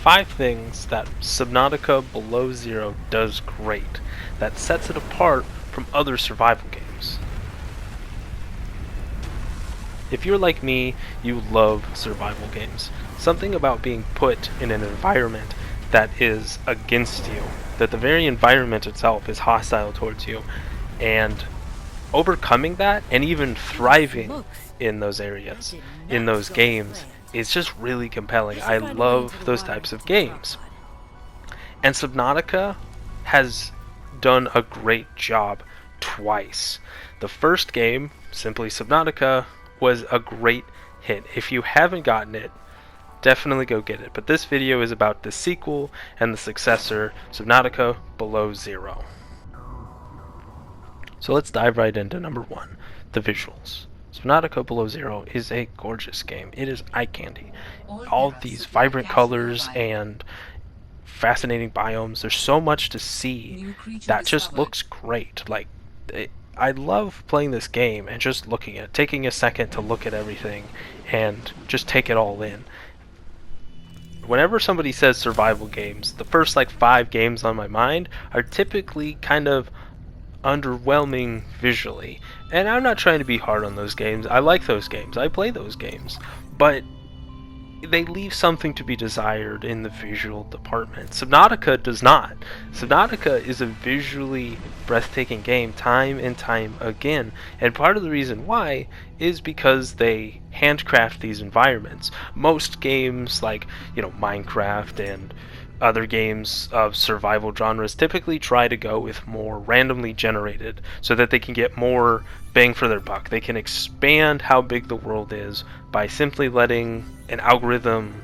5 things that Subnautica Below Zero does great that sets it apart from other survival games. If you're like me, you love survival games. Something about being put in an environment that is against you, that the very environment itself is hostile towards you, and overcoming that and even thriving in those areas, in those games, is just really compelling. I love those types of games. And Subnautica has done a great job twice. The first game, simply Subnautica, was a great hit. If you haven't gotten it, definitely go get it. But this video is about the sequel and the successor, Subnautica Below Zero. So let's dive right into number 1, the visuals. Subnautica Below Zero is a gorgeous game. It is eye candy. All these vibrant colors and fascinating biomes. There's so much to see that just looks great. I love playing this game and just looking at it, taking a second to look at everything and just take it all in. Whenever somebody says survival games, the first 5 games on my mind are typically kind of underwhelming visually. And I'm not trying to be hard on those games. I like those games. I play those games. But they leave something to be desired in the visual department. Subnautica does not. Subnautica is a visually breathtaking game time and time again, and part of the reason why is because they handcraft these environments. Most games like, Minecraft and other games of survival genres typically try to go with more randomly generated so that they can get more bang for their buck. They can expand how big the world is by simply letting an algorithm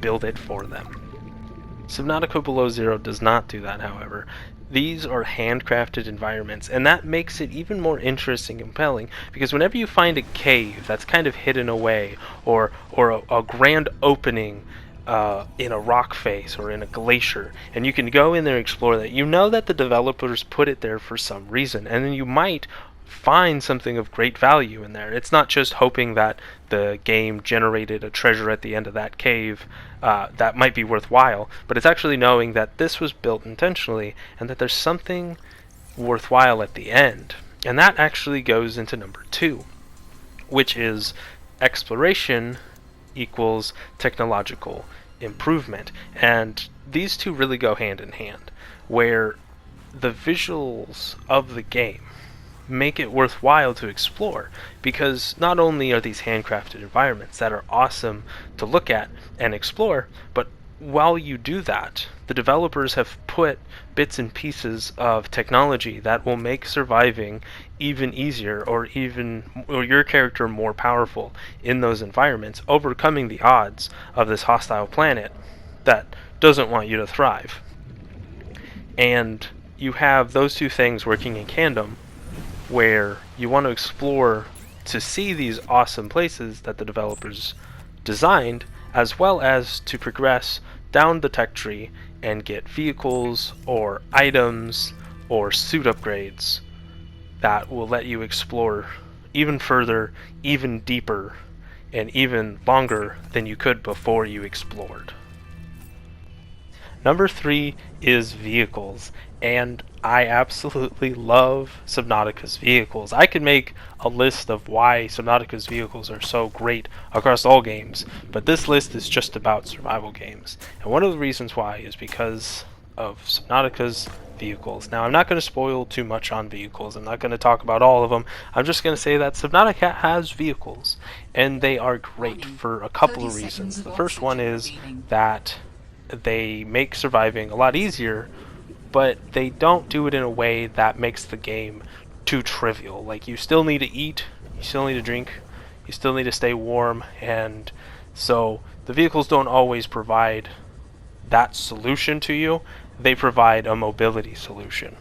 build it for them. Subnautica Below Zero does not do that, however. These are handcrafted environments, and that makes it even more interesting and compelling, because whenever you find a cave that's kind of hidden away, or a grand opening in a rock face or in a glacier, and you can go in there and explore that, you know that the developers put it there for some reason, and then you might find something of great value in there. It's not just hoping that the game generated a treasure at the end of that cave that might be worthwhile, but it's actually knowing that this was built intentionally and that there's something worthwhile at the end. And that actually goes into number 2, which is exploration equals technological improvement. And these two really go hand in hand, where the visuals of the game make it worthwhile to explore, because not only are these handcrafted environments that are awesome to look at and explore, but while you do that, the developers have put bits and pieces of technology that will make surviving even easier, or your character more powerful in those environments, overcoming the odds of this hostile planet that doesn't want you to thrive. And you have those two things working in tandem, where you want to explore to see these awesome places that the developers designed, as well as to progress down the tech tree and get vehicles or items or suit upgrades that will let you explore even further, even deeper, and even longer than you could before you explored. Number 3 is vehicles, and I absolutely love Subnautica's vehicles. I could make a list of why Subnautica's vehicles are so great across all games, but this list is just about survival games. And one of the reasons why is because of Subnautica's vehicles. Now, I'm not going to spoil too much on vehicles. I'm not going to talk about all of them. I'm just going to say that Subnautica has vehicles, and they are great for a couple of reasons. The first one is that they make surviving a lot easier, but they don't do it in a way that makes the game too trivial. Like, you still need to eat, you still need to drink, you still need to stay warm, and so the vehicles don't always provide that solution to you. They provide a mobility solution.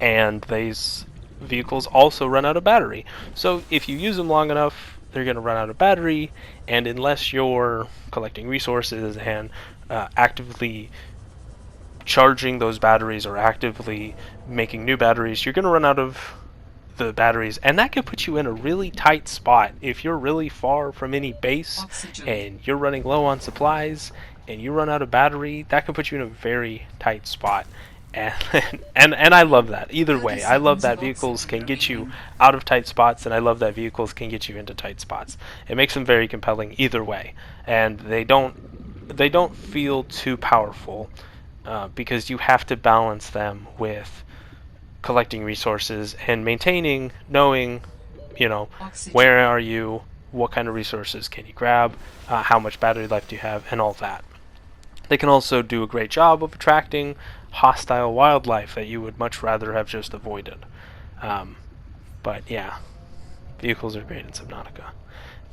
And these vehicles also run out of battery. So if you use them long enough, they're going to run out of battery, and unless you're collecting resources and actively charging those batteries or actively making new batteries, you're going to run out of the batteries, and that can put you in a really tight spot if you're really far from any base and you're running low on supplies. and you run out of battery, that can put you in a very tight spot. And, and I love that. Either way, I love that vehicles can get you out of tight spots, and I love that vehicles can get you into tight spots. It makes them very compelling either way, and they don't feel too powerful because you have to balance them with collecting resources and maintaining, knowing, where are you, what kind of resources can you grab, how much battery life do you have, and all that. They can also do a great job of attracting hostile wildlife that you would much rather have just avoided. But yeah, vehicles are great in Subnautica.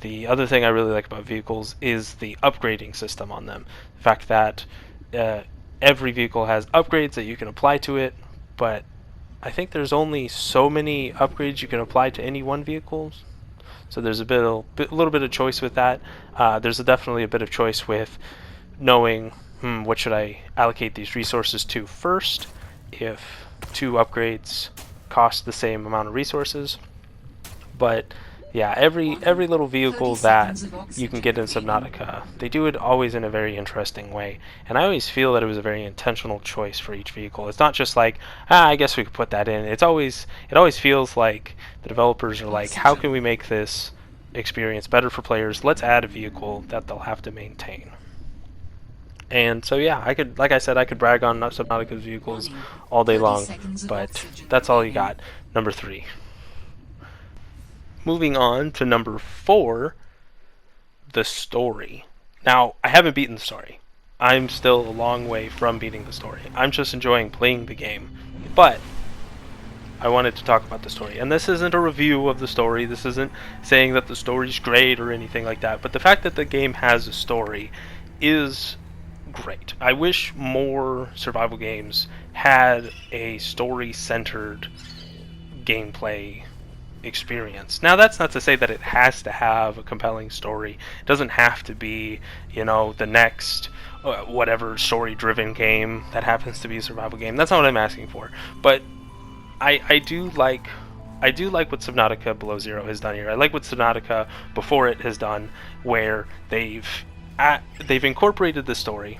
The other thing I really like about vehicles is the upgrading system on them. The fact that every vehicle has upgrades that you can apply to it, but I think there's only so many upgrades you can apply to any one vehicle. So there's a little bit of choice with that. There's definitely a bit of choice with knowing what should I allocate these resources to first, if 2 upgrades cost the same amount of resources. But yeah, every little vehicle that you can get in Subnautica, they do it always in a very interesting way, and I always feel that it was a very intentional choice for each vehicle. It's not just like, I guess we could put that in. It always feels like the developers are like, how can we make this experience better for players? Let's add a vehicle that they'll have to maintain. And so yeah, like I said, I could brag on Subnautica's vehicles all day long, but that's all you got. Number 3. Moving on to number 4, the story. Now, I haven't beaten the story. I'm still a long way from beating the story. I'm just enjoying playing the game. But I wanted to talk about the story. And this isn't a review of the story. This isn't saying that the story's great or anything like that. But the fact that the game has a story is great. I wish more survival games had a story-centered gameplay experience. Now, that's not to say that it has to have a compelling story. It doesn't have to be, the next whatever story-driven game that happens to be a survival game. That's not what I'm asking for. But I do like what Subnautica Below Zero has done here. I like what Subnautica Before It has done, where they've incorporated the story,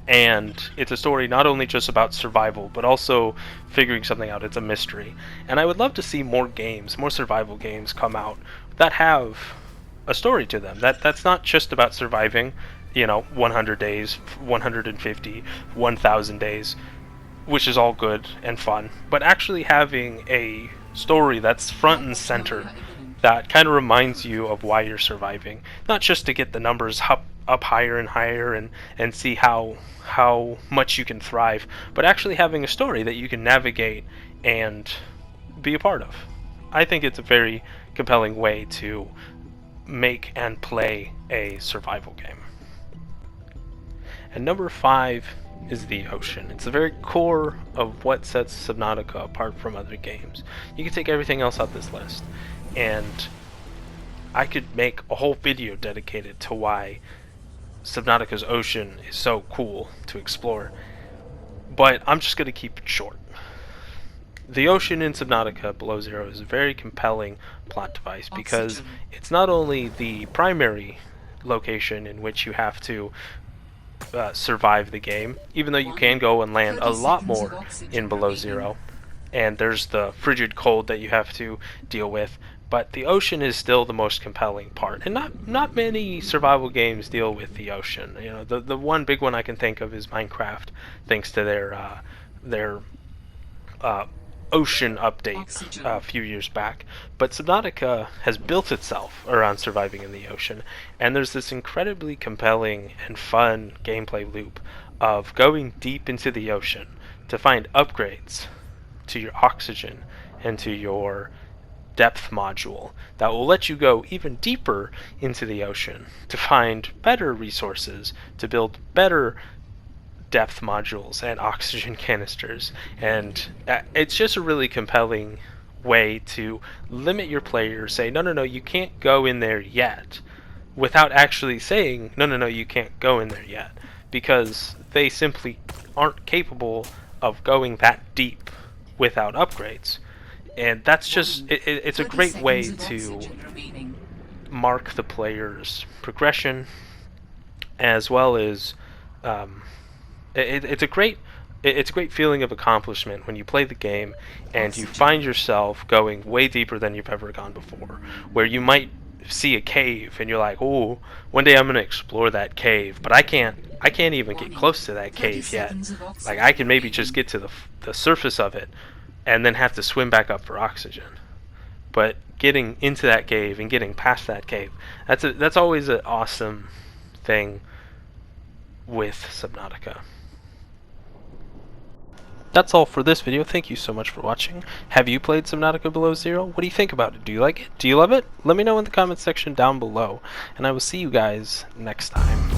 and it's a story not only just about survival, but also figuring something out. It's a mystery. And I would love to see more survival games come out that have a story to them. That's not just about surviving, 100 days, 150, 1,000 days, which is all good and fun, but actually having a story that's front and center, that kind of reminds you of why you're surviving. Not just to get the numbers up higher and higher and see how much you can thrive, but actually having a story that you can navigate and be a part of. I think it's a very compelling way to make and play a survival game. And number 5 is the ocean. It's the very core of what sets Subnautica apart from other games. You can take everything else out this list, and I could make a whole video dedicated to why Subnautica's ocean is so cool to explore, but I'm just going to keep it short. The ocean in Subnautica Below Zero is a very compelling plot device because it's not only the primary location in which you have to survive the game, even though you can go and land a lot more in Below Zero, and there's the frigid cold that you have to deal with, but the ocean is still the most compelling part, and not many survival games deal with the ocean. The one big one I can think of is Minecraft, thanks to their ocean update a few years back. But Subnautica has built itself around surviving in the ocean, and there's this incredibly compelling and fun gameplay loop of going deep into the ocean to find upgrades to your oxygen and to your depth module that will let you go even deeper into the ocean to find better resources, to build better depth modules and oxygen canisters. And it's just a really compelling way to limit your player, say, no, you can't go in there yet, without actually saying, no, you can't go in there yet, because they simply aren't capable of going that deep without upgrades. And that's just, it's a great way to mark the player's progression as well as it's a great feeling of accomplishment when you play the game and you find yourself going way deeper than you've ever gone before, where you might see a cave and you're like, oh, one day I'm going to explore that cave, but I can't even get close to that cave yet. Like, I can maybe just get to the surface of it and then have to swim back up for oxygen. But getting into that cave and getting past that cave, that's always an awesome thing with Subnautica. That's all for this video. Thank you so much for watching. Have you played Subnautica Below Zero? What do you think about it? Do you like it? Do you love it? Let me know in the comments section down below, and I will see you guys next time.